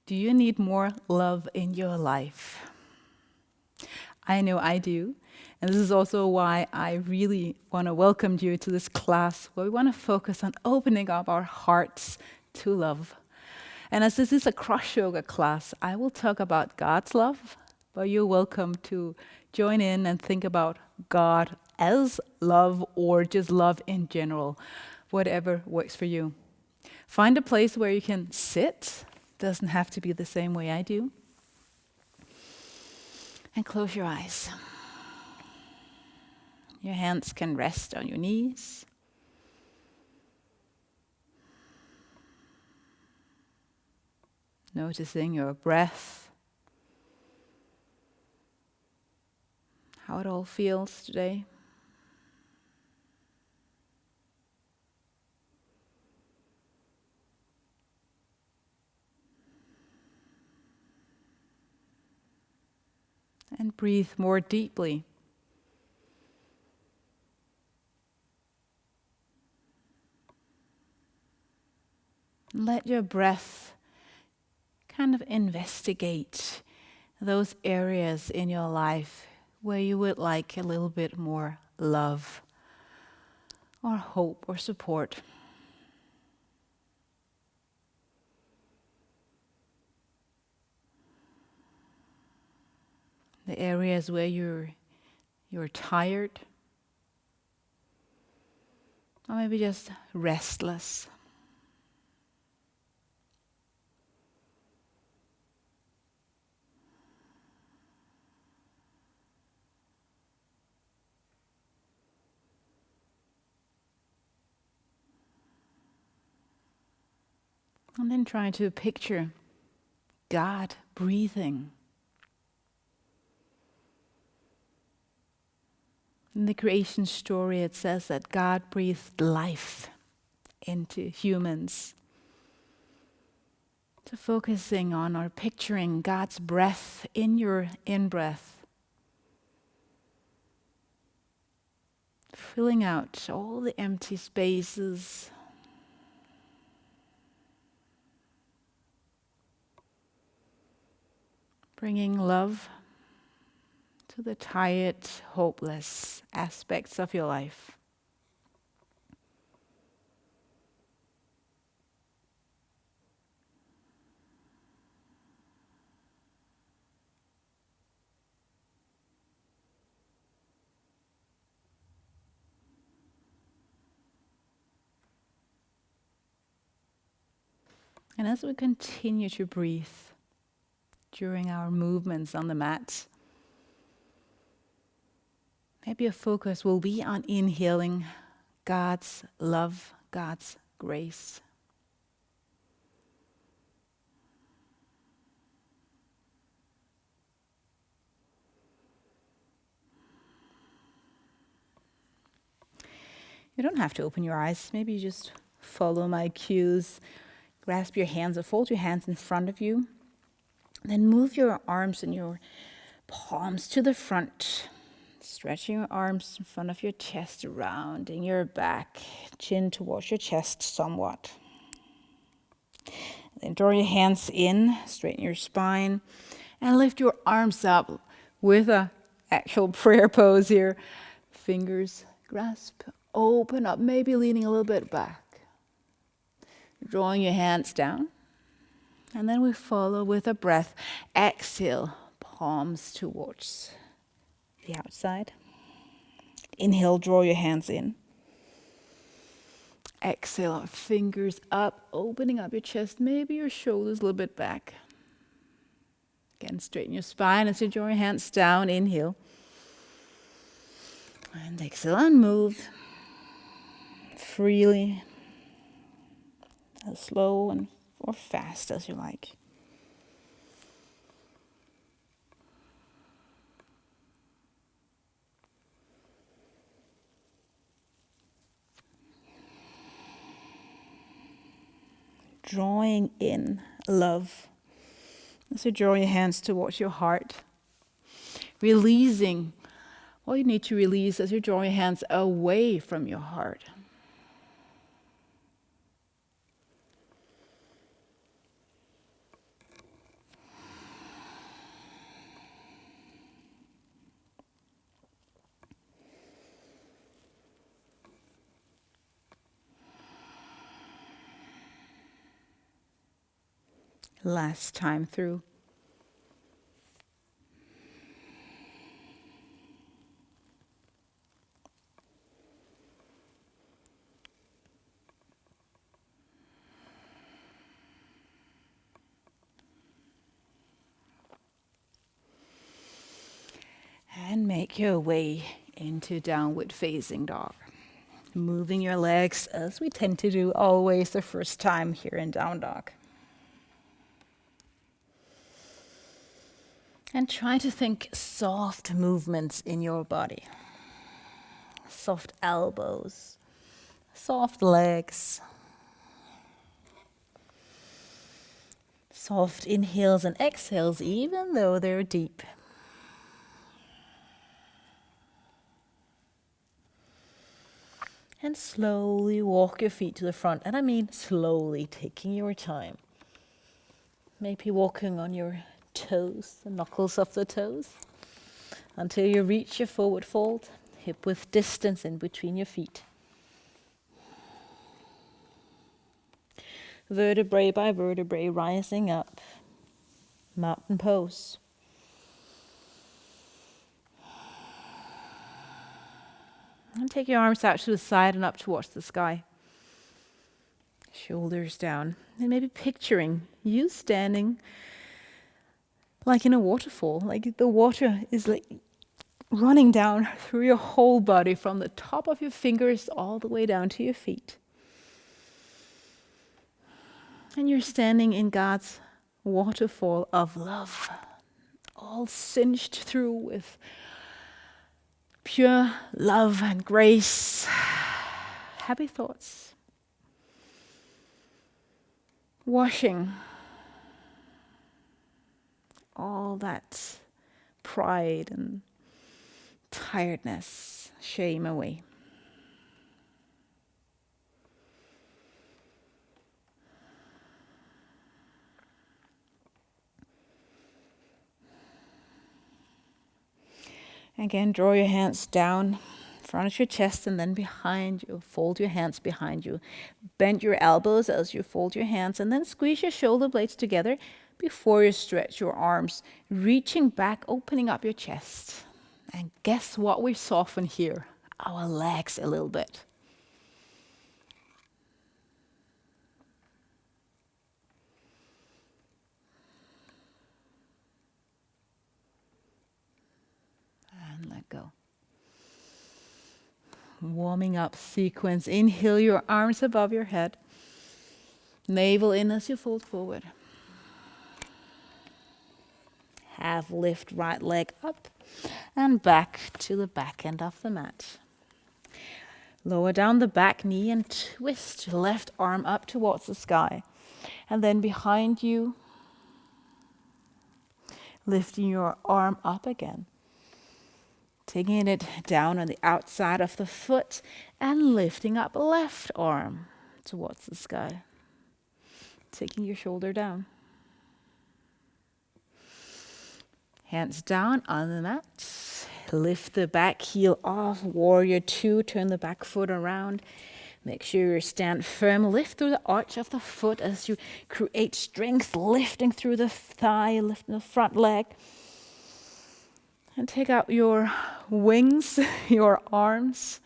Do you need more love in your life? I know I do. And this is also why I really want to welcome you to this class where we want to focus on opening up our hearts to love. And as this is a CrossYoga class, I will talk about God's love, but you're welcome to join in and think about God as love or just love in general, whatever works for you. Find a place where you can sit. Doesn't have to be the same way I do. And close your eyes. Your hands can rest on your knees. Noticing your breath. How it all feels today. And breathe more deeply. Let your breath kind of investigate those areas in your life where you would like a little bit more love or hope or support. The areas where you're tired or maybe just restless. And then try to picture God breathing. In the creation story, it says that God breathed life into humans. So focusing on or picturing God's breath in your in-breath. Filling out all the empty spaces. Bringing love to the tired, hopeless aspects of your life. And as we continue to breathe during our movements on the mat, maybe your focus will be on inhaling God's love, God's grace. You don't have to open your eyes. Maybe you just follow my cues. Grasp your hands or fold your hands in front of you. Then move your arms and your palms to the front. Stretching your arms in front of your chest, rounding your back, chin towards your chest somewhat. Then draw your hands in, straighten your spine, and lift your arms up with an actual prayer pose here. Fingers grasp, open up, maybe leaning a little bit back. Drawing your hands down. And then we follow with a breath. Exhale, palms towards the outside. Inhale, draw your hands in. Exhale, fingers up, opening up your chest, maybe your shoulders a little bit back. Again, straighten your spine as you draw your hands down. Inhale. And exhale and move freely, as slow and or fast as you like. Drawing in love. As you draw your hands towards your heart. Releasing what you need to release as you draw your hands away from your heart. Last time through. And make your way into downward facing dog. Moving your legs as we tend to do always the first time here in down dog. And try to think soft movements in your body. Soft elbows, soft legs, soft inhales and exhales even though they're deep. And slowly walk your feet to the front. And I mean slowly, taking your time. Maybe walking on your toes, the knuckles of the toes, until you reach your forward fold, hip width distance in between your feet. Vertebrae by vertebrae rising up. Mountain pose. And take your arms out to the side and up towards the sky. Shoulders down. And maybe picturing you standing like in a waterfall. Like the water is like running down through your whole body from the top of your fingers all the way down to your feet. And you're standing in God's waterfall of love. All singed through with pure love and grace, happy thoughts, washing all that pride and tiredness, shame away. Again, draw your hands down in front of your chest and then behind you. Fold your hands behind you. Bend your elbows as you fold your hands and then squeeze your shoulder blades together before you stretch your arms, reaching back, opening up your chest. And guess what we soften here? Our legs a little bit. And let go. Warming up sequence. Inhale your arms above your head. Navel in as you fold forward. Half lift right leg up and back to the back end of the mat. Lower down the back knee and twist your left arm up towards the sky. And then behind you, lifting your arm up again. Taking it down on the outside of the foot and lifting up left arm towards the sky. Taking your shoulder down. Hands down on the mat. Lift the back heel off. Warrior 2. Turn the back foot around. Make sure you stand firm. Lift through the arch of the foot as you create strength. Lifting through the thigh. Lifting the front leg. And take out your wings, your arms.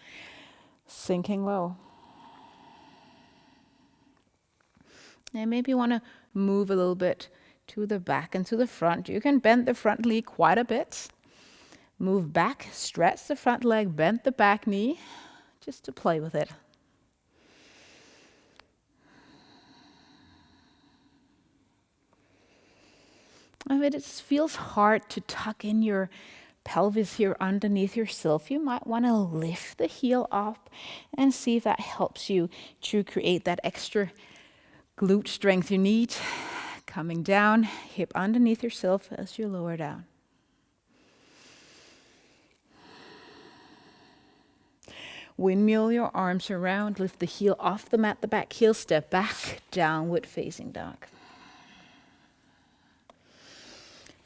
Sinking low. And maybe you want to move a little bit to the back and to the front. You can bend the front knee quite a bit. Move back, stretch the front leg, bend the back knee, just to play with it. If it feels hard to tuck in your pelvis here underneath yourself, you might want to lift the heel up and see if that helps you to create that extra glute strength you need. Coming down, hip underneath yourself as you lower down. Windmill your arms around, lift the heel off the mat, the back heel, step back, downward facing dog.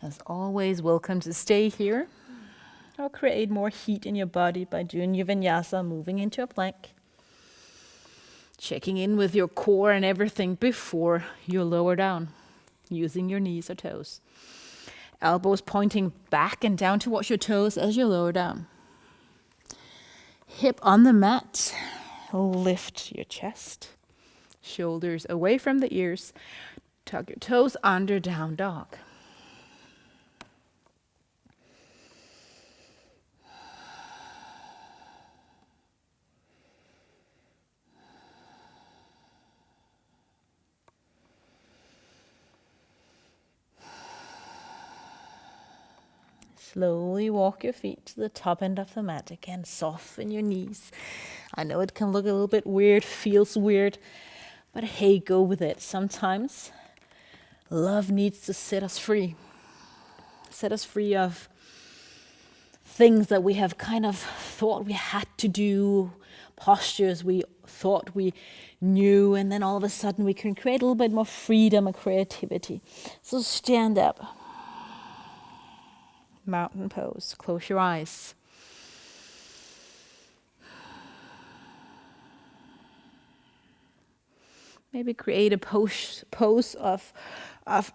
As always, welcome to stay here or create more heat in your body by doing your Vinyasa, moving into a plank. Checking in with your core and everything before you lower down. using your knees or toes. Elbows pointing back and down towards your toes as you lower down. Hip on the mat. Lift your chest. Shoulders away from the ears. Tuck your toes under, down dog. Slowly walk your feet to the top end of the mat. Again, soften your knees. I know it can look a little bit weird, feels weird, but hey, go with it. Sometimes love needs to set us free. Set us free of things that we have kind of thought we had to do, postures we thought we knew, and then all of a sudden we can create a little bit more freedom and creativity. So stand up. Mountain pose. Close your eyes. Maybe create a pose of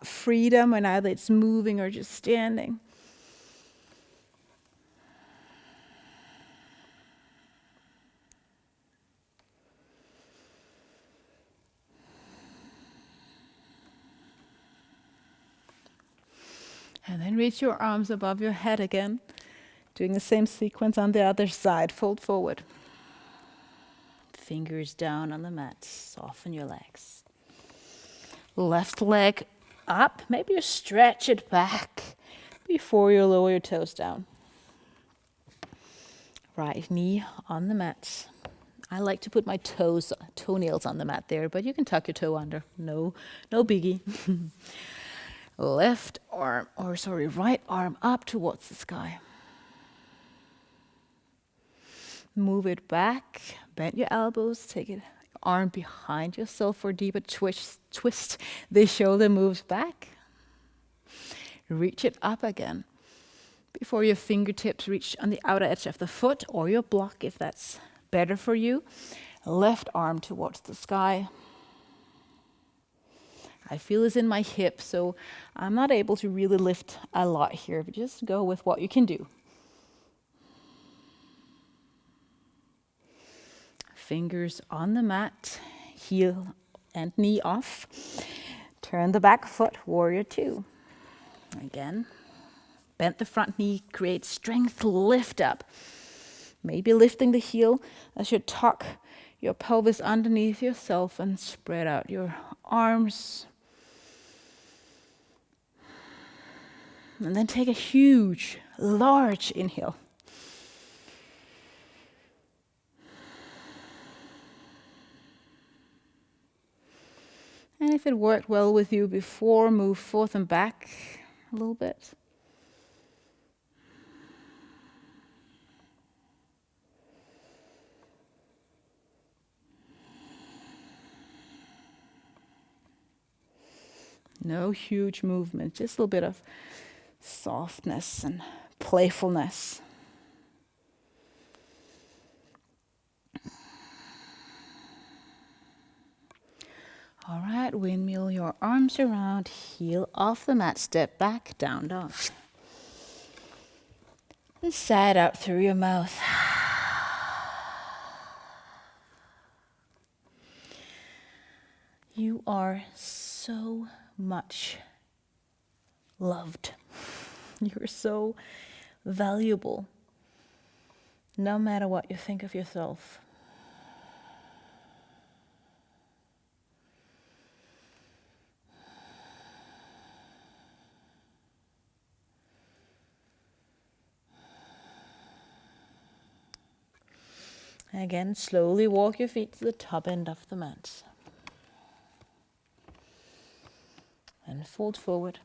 freedom, and either it's moving or just standing. And then reach your arms above your head again. Doing the same sequence on the other side. Fold forward. Fingers down on the mat. Soften your legs. Left leg up. Maybe you stretch it back before you lower your toes down. Right knee on the mat. I like to put my toenails on the mat there, but you can tuck your toe under. No biggie. Right arm up towards the sky. Move it back, bend your elbows, take it arm behind yourself for a deeper twist. The shoulder moves back. Reach it up again. Before your fingertips reach on the outer edge of the foot or your block, if that's better for you. Left arm towards the sky. I feel this in my hip, so I'm not able to really lift a lot here, but just go with what you can do. Fingers on the mat, heel and knee off. Turn the back foot, warrior two. Again, bend the front knee, create strength, lift up. Maybe lifting the heel as you tuck your pelvis underneath yourself and spread out your arms. And then take a huge, large inhale. And if it worked well with you before, move forth and back a little bit. No huge movement, just a little bit of softness and playfulness. All right, windmill your arms around, heel off the mat, step back, down dog. And sigh it out through your mouth. You are so much loved. You're so valuable, no matter what you think of yourself. Again, slowly walk your feet to the top end of the mat. And fold forward.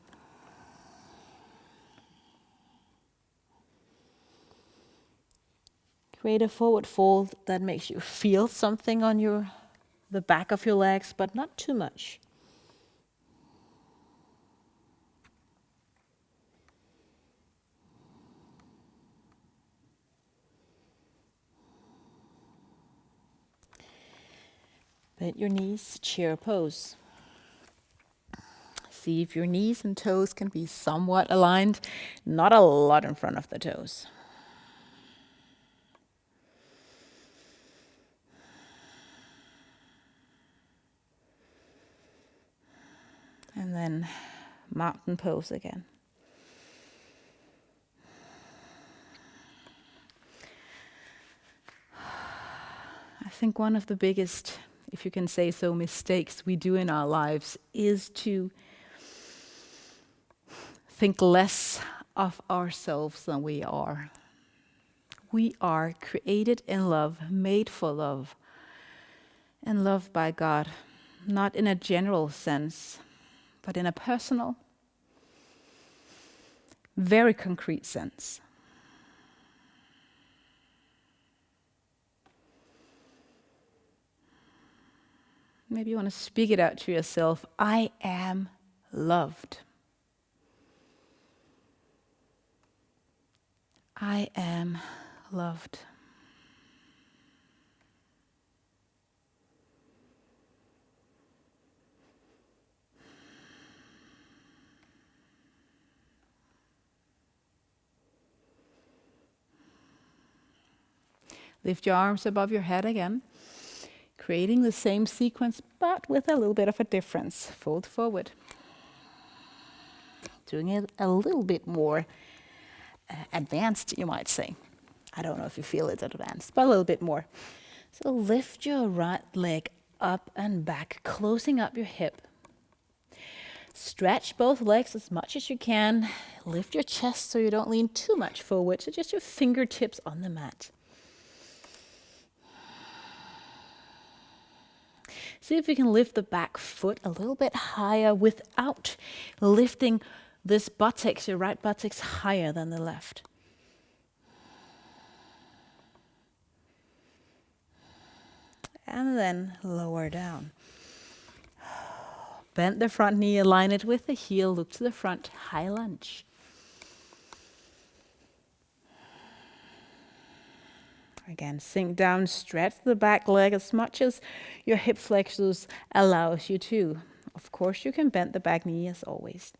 Create a forward fold that makes you feel something on the back of your legs, but not too much. Bend your knees, chair pose. See if your knees and toes can be somewhat aligned, not a lot in front of the toes. And then mountain pose again. I think one of the biggest, if you can say so, mistakes we do in our lives is to think less of ourselves than we are. We are created in love, made for love, and loved by God, not in a general sense, but in a personal, very concrete sense. Maybe you want to speak it out to yourself. I am loved. I am loved. Lift your arms above your head again, creating the same sequence, but with a little bit of a difference. Fold forward. Doing it a little bit more advanced, you might say. I don't know if you feel it's advanced, but a little bit more. So lift your right leg up and back, closing up your hip. Stretch both legs as much as you can. Lift your chest so you don't lean too much forward, so just your fingertips on the mat. See if you can lift the back foot a little bit higher without lifting this buttocks, your right buttocks, higher than the left. And then lower down. Bend the front knee, align it with the heel, look to the front, high lunge. Again, sink down, stretch the back leg as much as your hip flexors allows you to. Of course, you can bend the back knee as always.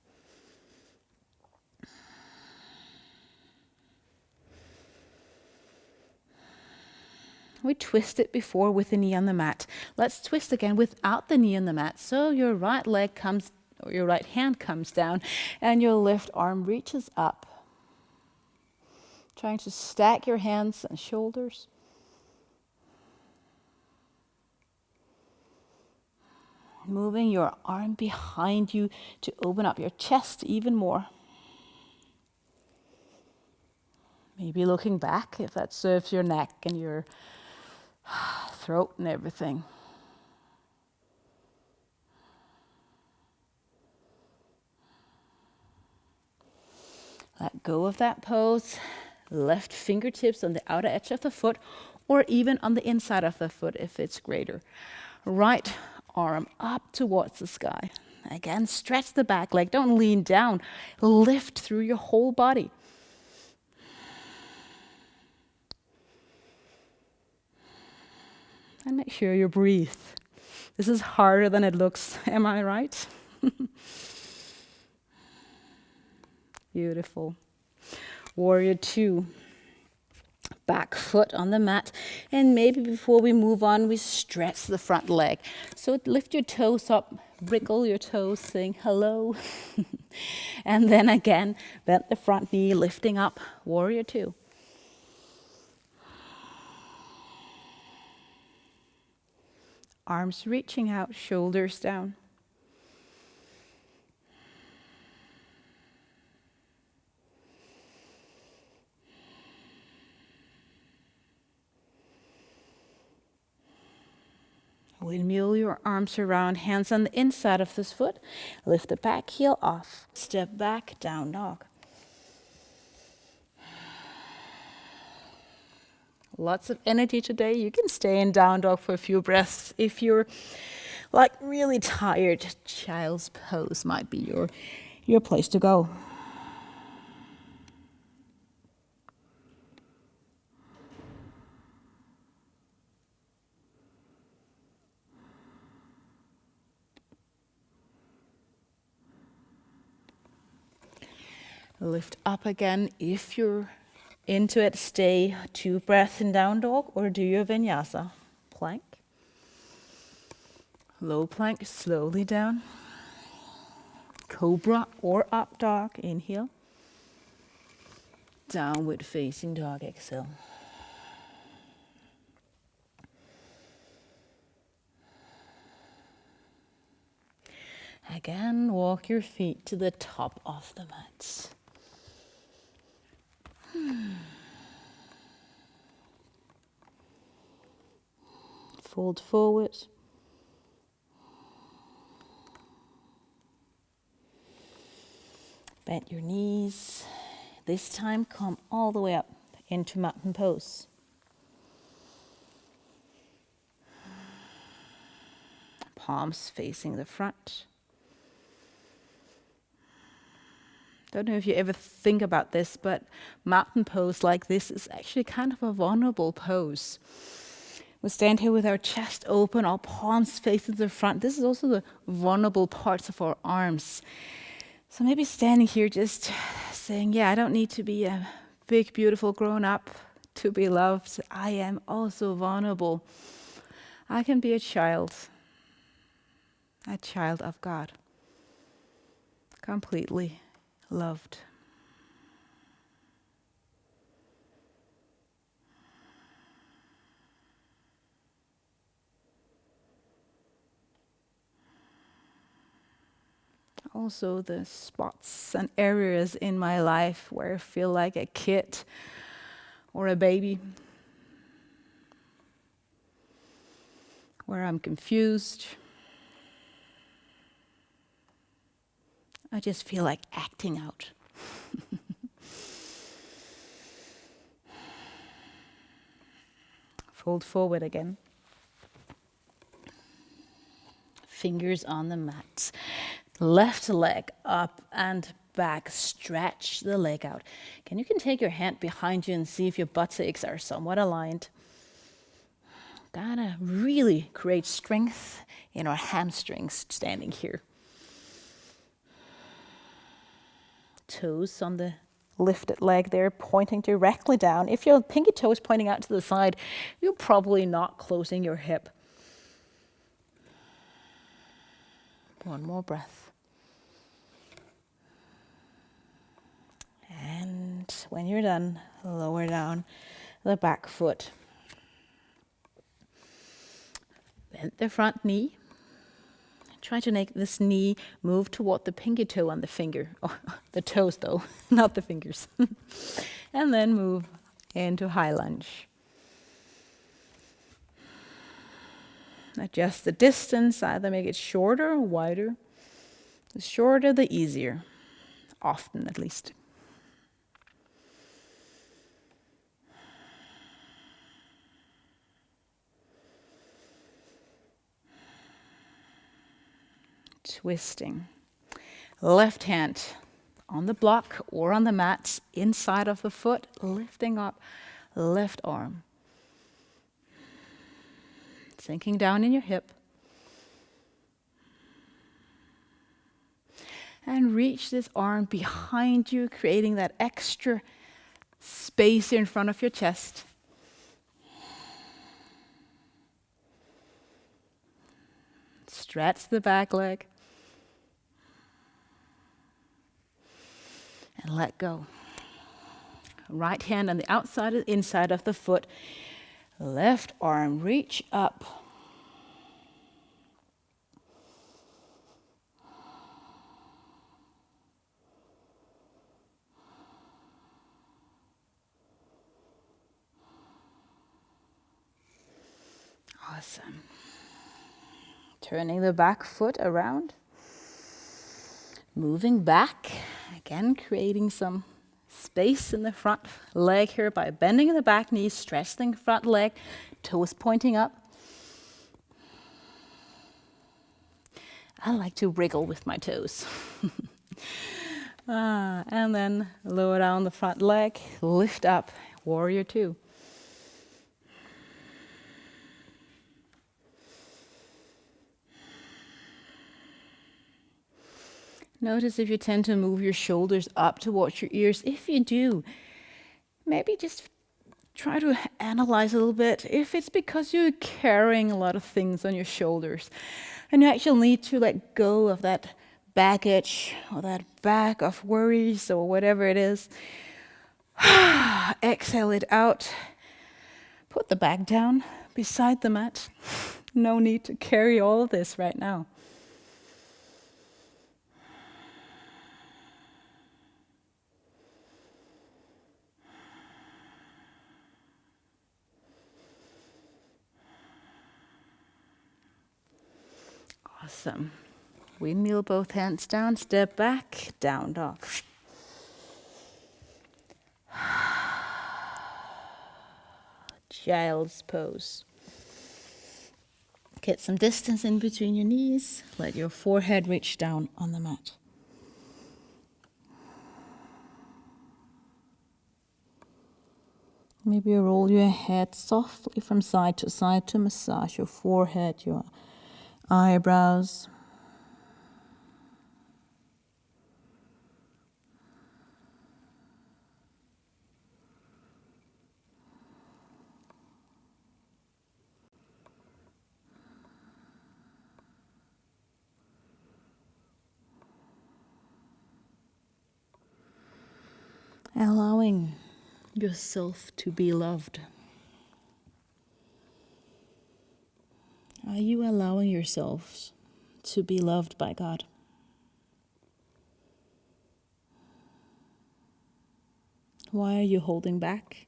We twisted before with the knee on the mat. Let's twist again without the knee on the mat. So your right leg comes, or your right hand comes down, and your left arm reaches up. Trying to stack your hands and shoulders. Moving your arm behind you to open up your chest even more. Maybe looking back if that serves your neck and your throat and everything. Let go of that pose. Left fingertips on the outer edge of the foot or even on the inside of the foot if it's greater. Right arm up towards the sky. Again, stretch the back leg. Don't lean down. Lift through your whole body. And make sure you breathe. This is harder than it looks. Am I right? Beautiful. Warrior 2. Back foot on the mat. And maybe before we move on, we stretch the front leg. So lift your toes up, wriggle your toes, saying hello. And then again, bend the front knee, lifting up. Warrior 2. Arms reaching out, shoulders down. Windmill your arms around, hands on the inside of this foot. Lift the back heel off. Step back, down dog. Lots of energy today. You can stay in down dog for a few breaths. If you're like really tired, child's pose might be your place to go. Lift up again. If you're into it, stay 2 breaths in down dog or do your vinyasa. Plank. Low plank, slowly down. Cobra or up dog, inhale. Downward facing dog, exhale. Again, walk your feet to the top of the mat. Fold forward. Bend your knees. This time, come all the way up into mountain pose. Palms facing the front. Don't know if you ever think about this, but mountain pose like this is actually kind of a vulnerable pose. We stand here with our chest open, our palms facing the front. This is also the vulnerable parts of our arms. So maybe standing here just saying, yeah, I don't need to be a big, beautiful grown-up to be loved. I am also vulnerable. I can be a child of God, completely loved. Also the spots and areas in my life where I feel like a kid or a baby, where I'm confused. I just feel like acting out. Fold forward again. Fingers on the mat. Left leg up and back. Stretch the leg out. You can take your hand behind you and see if your buttocks are somewhat aligned. Gotta really create strength in our hamstrings standing here. Toes on the lifted leg there, pointing directly down. If your pinky toe is pointing out to the side, you're probably not closing your hip. One more breath. And when you're done, lower down the back foot. Bend the front knee. Try to make this knee move toward the pinky toe on the finger. Oh, the toes though, not the fingers. And then move into high lunge. Adjust the distance, either make it shorter or wider. The shorter, the easier. Often, at least. Twisting. Left hand on the block or on the mat, inside of the foot, lifting up left arm. Sinking down in your hip. And reach this arm behind you, creating that extra space in front of your chest. Stretch the back leg. And let go. Right hand on the outside and inside of the foot. Left arm, reach up. Awesome. Turning the back foot around. Moving back. Again, creating some space in the front leg here by bending the back knee, stretching the front leg, toes pointing up. I like to wriggle with my toes. And then lower down the front leg, lift up, warrior two. Notice if you tend to move your shoulders up towards your ears. If you do, maybe just try to analyze a little bit if it's because you're carrying a lot of things on your shoulders and you actually need to let go of that baggage or that bag of worries or whatever it is. Exhale it out. Put the bag down beside the mat. No need to carry all of this right now. Awesome. Windmill, both hands down, step back, down dog. Child's pose. Get some distance in between your knees. Let your forehead reach down on the mat. Maybe roll your head softly from side to massage your forehead, your eyebrows. Allowing yourself to be loved. Are you allowing yourselves to be loved by God? Why are you holding back?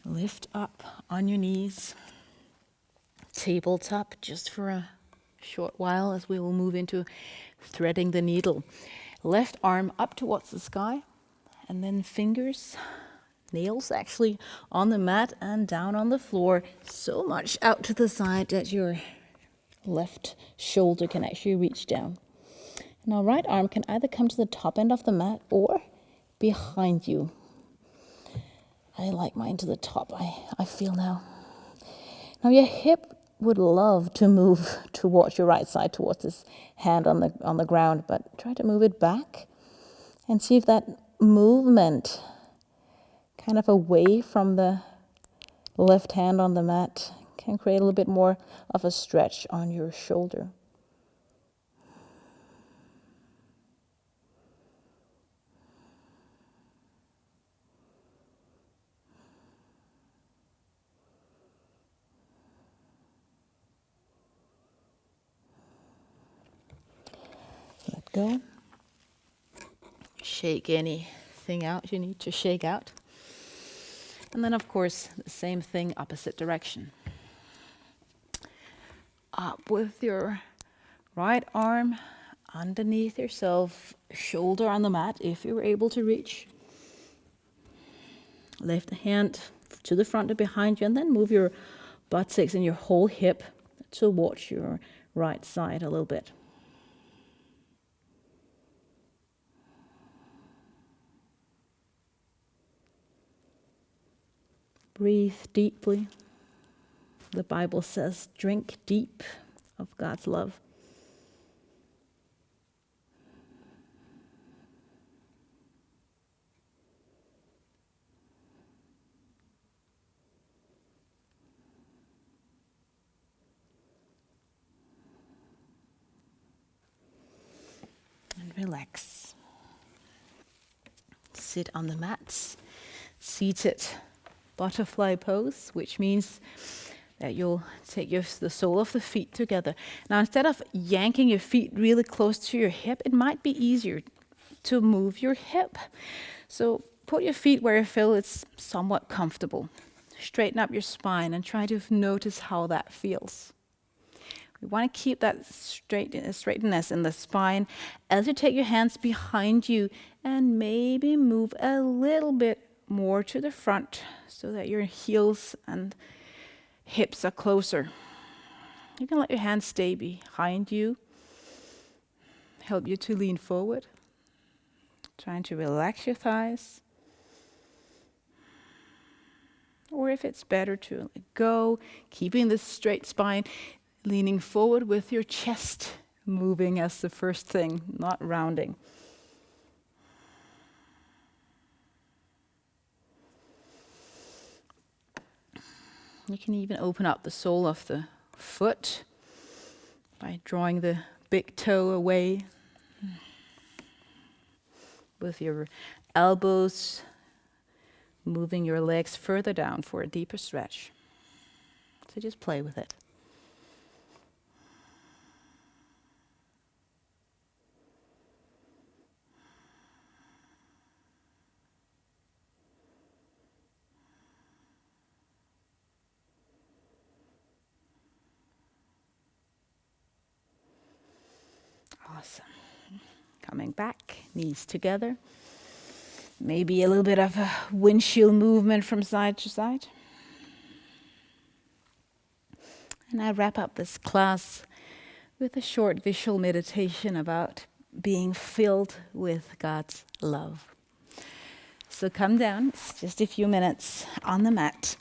Lift up on your knees, tabletop just for a short while as we will move into threading the needle. Left arm up towards the sky and then fingers, nails actually on the mat and down on the floor, so much out to the side that your left shoulder can actually reach down. Now right arm can either come to the top end of the mat or behind you. I like mine to the top, I feel now. Now your hip would love to move towards your right side, towards this hand on the ground, but try to move it back and see if that movement kind of away from the left hand on the mat can create a little bit more of a stretch on your shoulder. Let go. Shake anything out you need to shake out. And then, of course, the same thing, opposite direction. Up with your right arm underneath yourself, shoulder on the mat if you were able to reach. Lift the hand to the front and behind you, and then move your buttocks and your whole hip towards your right side a little bit. Breathe deeply. The Bible says, drink deep of God's love. And relax. Sit on the mats, seated butterfly pose, which means that you'll take the sole of the feet together. Now, instead of yanking your feet really close to your hip, it might be easier to move your hip. So put your feet where you feel it's somewhat comfortable. Straighten up your spine and try to notice how that feels. We want to keep that straightness in the spine as you take your hands behind you and maybe move a little bit more to the front so that your heels and hips are closer. You can let your hands stay behind you, help you to lean forward, trying to relax your thighs. Or if it's better to let go, keeping this straight spine, leaning forward with your chest moving as the first thing, not rounding. You can even open up the sole of the foot by drawing the big toe away with your elbows, moving your legs further down for a deeper stretch. So just play with it. Awesome. Coming back, knees together. Maybe a little bit of a windshield movement from side to side. And I wrap up this class with a short visual meditation about being filled with God's love. So come down, it's just a few minutes on the mat.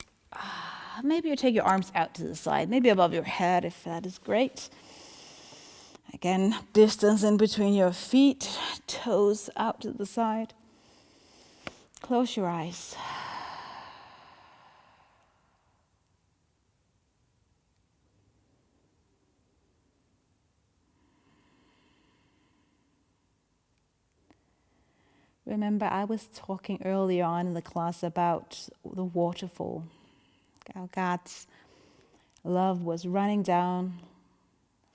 Maybe you take your arms out to the side, maybe above your head if that is great. Again, distance in between your feet, toes out to the side. Close your eyes. Remember, I was talking earlier on in the class about the waterfall. How God's love was running down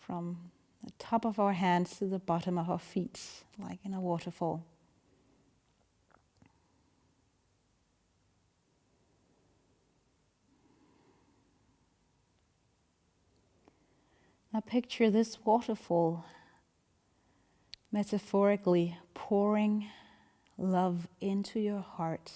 from the top of our hands to the bottom of our feet, like in a waterfall. Now picture this waterfall metaphorically pouring love into your heart.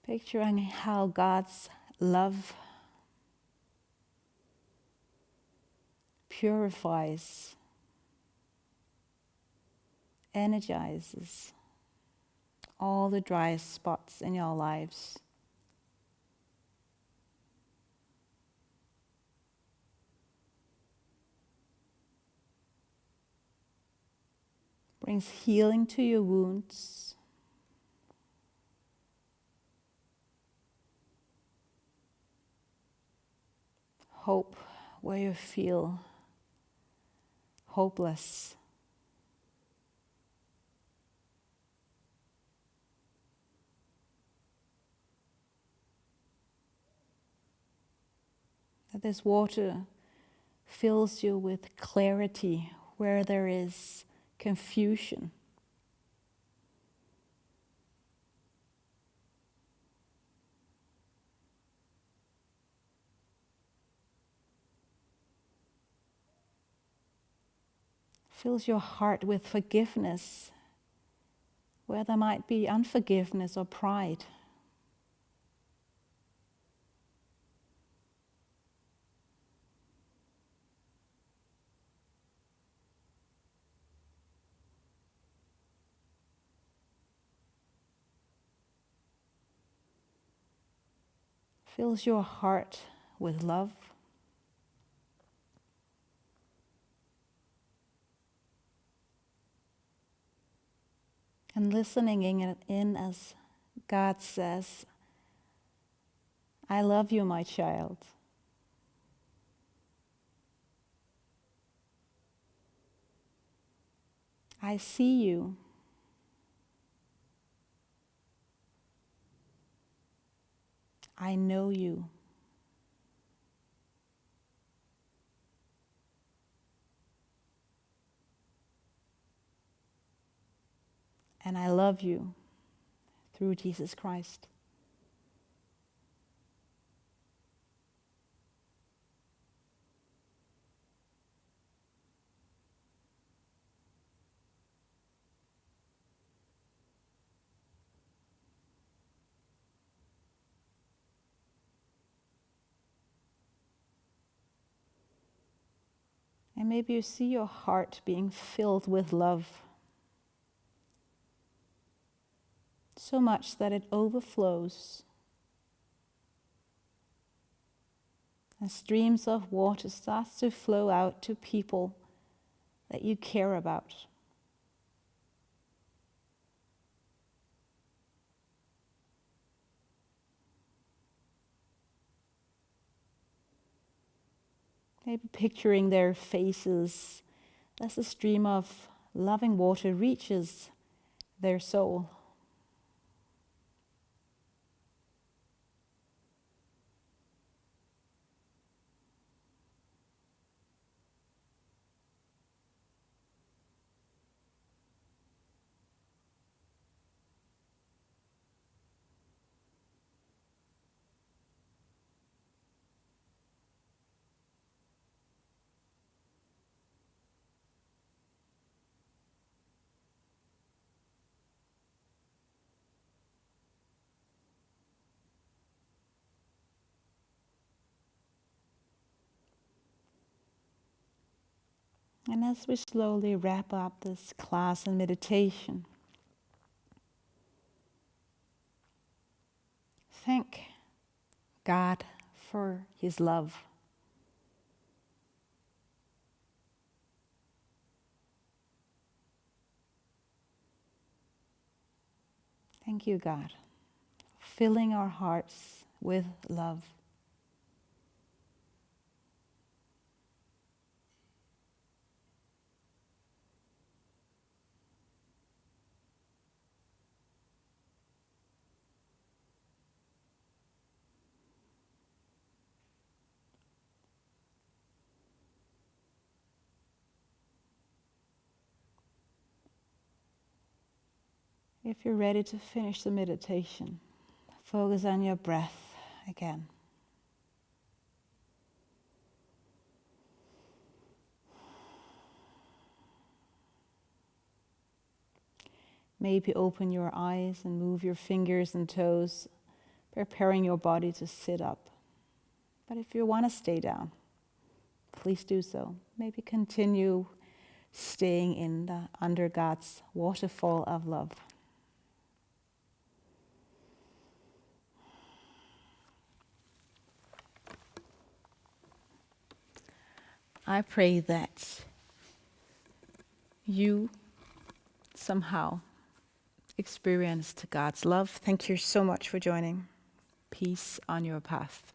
Picturing how God's love purifies, energizes all the dry spots in your lives. Brings healing to your wounds. Hope where you feel hopeless. That this water fills you with clarity where there is confusion. Fills your heart with forgiveness where there might be unforgiveness or pride. Fills your heart with love. And listening in as God says, I love you, my child. I see you. I know you. And I love you through Jesus Christ. And maybe you see your heart being filled with love. So much that it overflows. And streams of water starts to flow out to people that you care about. Maybe picturing their faces as the stream of loving water reaches their soul. And as we slowly wrap up this class in meditation, thank God for His love. Thank you, God, filling our hearts with love. If you're ready to finish the meditation, focus on your breath again. Maybe open your eyes and move your fingers and toes, preparing your body to sit up. But if you want to stay down, please do so. Maybe continue staying under God's waterfall of love. I pray that you somehow experienced God's love. Thank you so much for joining. Peace on your path.